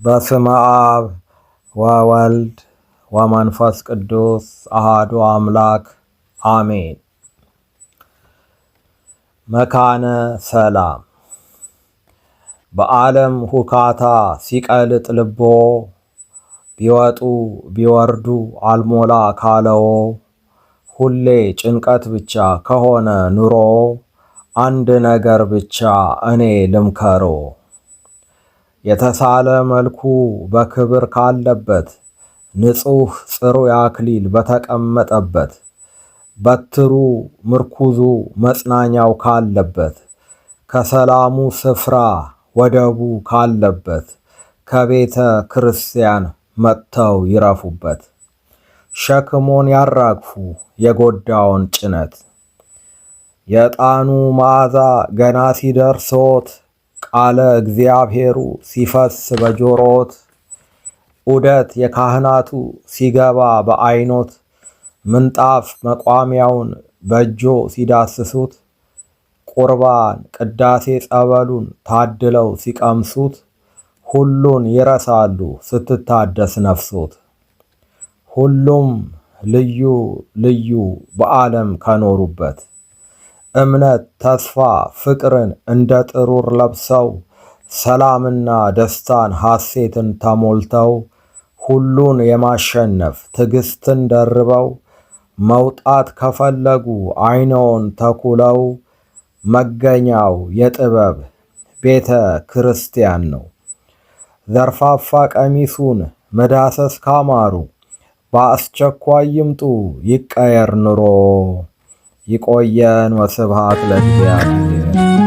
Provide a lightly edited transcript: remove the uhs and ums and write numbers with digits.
በስመ አብ ወወልድ ወመንፈስ ቅዱስ አሃዱ አምላክ አሜን። መካነ ሰላም በዓለም ሁካታ ሲቀልጥ ልቦ ቢወጡ ቢወርዱ አልሞላ ካለው ሁሌ ጭንቀት ብቻ ከሆነ ኑሮ አንድ ነገር ብቻ እኔ ልምከሮ። የተሳለ መልኩ በክብር ካለበት ንጹሕ ጽሩይ አክሊል በተቀመጠበት በትሩ ምርኩዙ መጽናኛው ካለበት ከሰላሙ ስፍራ ወደቡ ካለበት ከቤተ ክርስቲያን መጥተው ይረፉበት። ሸክሞን ያራግፉ የጎዳውን ጭነት። የዕጣኑ መዓዛ ገና ሲደርሶት ቃለ እግዚአብሔሩ ሲፈስ በጆሮት ዑደት የካህናቱ ሲገባ በዓይኖት ምንጣፍ መቋሚያውን በእጆ ሲዳስሱት ቁርባን ቅዳሴ ጸበሉን ታድለው ሲቀምሱት ሁሉን ይረሳሉ ስትታደስ ነፍሶት። ሁሉም ልዩ ልዩ በዓለም ከኖሩበት እምነት ተስፋ ፍቅርን እንደ ጥሩር ለብሰው ሰላምና ደስታን ሐሴትን ተሞልተው ሁሉን የማሸነፍ ትዕግስትን ደርበው መውጣት ከፈለጉ ዓይኖን ተኩለው መገኛው የጥበብ ቤተ ክርስቲያን ነው። ዘርፋፋ ቀሚሱን መዳሰስ ካማሩ በአስቸኳይ ይምጡ ይቀየር ኑሮ። ይቆየን። ወስብሐት ለእግዚአብሔር።